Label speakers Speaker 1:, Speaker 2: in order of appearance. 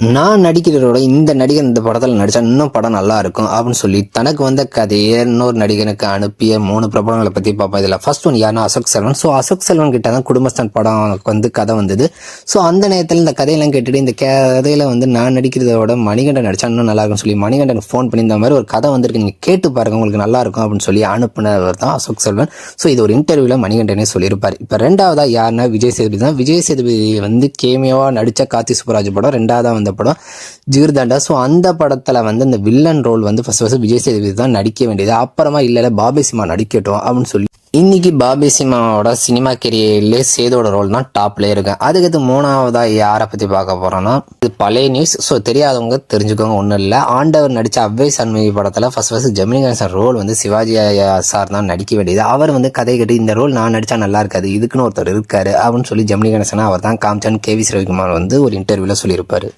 Speaker 1: நான் நடிக்கிறதோட இந்த நடிகர் இந்த படத்தில் நடித்தா இன்னும் படம் நல்லா இருக்கும் அப்படின்னு சொல்லி தனக்கு வந்த கதையை இன்னொரு நடிகனுக்கு அனுப்பிய 3 பிரபலங்களை பற்றி பார்ப்போம். இதில் ஃபர்ஸ்ட் ஒன் யாருன்னா அசோக் செல்வன். ஸோ அசோக் செல்வன் கிட்ட தான் குடும்பஸ்தான் படம் கதை வந்தது. ஸோ அந்த நேரத்தில் இந்த கதையெல்லாம் கேட்டுட்டு இந்த கதையில் நான் நடிக்கிறதோட மணிகண்டன் நடித்தா இன்னும் நல்லா இருக்கும்னு சொல்லி மணிகண்டனுக்கு ஃபோன் பண்ணி இந்த மாதிரி ஒரு கதை வந்திருக்கு, நீங்கள் கேட்டு பாருங்க உங்களுக்கு நல்லா இருக்கும் அப்படின்னு சொல்லி அனுப்புனவர் தான் அசோக் செல்வன். ஸோ இது ஒரு இன்டர்வியூவில் மணிகண்டனே சொல்லியிருப்பார். இப்போ ரெண்டாவதாக யாருன்னா விஜய் சேதுபதி தான். விஜய் சேதுபதி கேமியோவாக நடித்த கார்த்தி சுப்புராஜ் படம் ரெண்டாவதாக அந்த படம் ஜிகிர்தண்டா. ஸோ அந்த படத்தில் இந்த villain role first Vijay Sethupathi தான் நடிக்க வேண்டியது. அப்புறமா இல்லை பாபி சிம்மா நடிக்கட்டும் அப்படின்னு சொல்லி இன்னைக்கு பாபி சிம்மாவோட சினிமா கெரியர்லேயே சேதோட ரோல் தான் டாப்லேயே இருக்கு. அதுக்கடுத்து மூணாவதாக யாரை பற்றி பார்க்க போகிறோன்னா இது பழைய நியூஸ். ஸோ தெரியாதவங்க தெரிஞ்சுக்கோங்க, ஒன்றும் இல்லை. ஆண்டவர் நடித்த அவ்வை சண்முகி படத்தில் first Gemini Ganesan role Sivaji sir தான் நடிக்க வேண்டியது. அவர் கதை கட்டி இந்த ரோல் நான் நடித்தா நல்லா இருக்காது, இதுக்குன்னு ஒருத்தர் இருக்காரு அப்படின்னு சொல்லி ஜெமினி கணேசனை அவர் தான் காமிச்சான்னு கேவி ரவிக்குமார் ஒரு இன்டர்வியூவில் சொல்லியிருப்பாரு.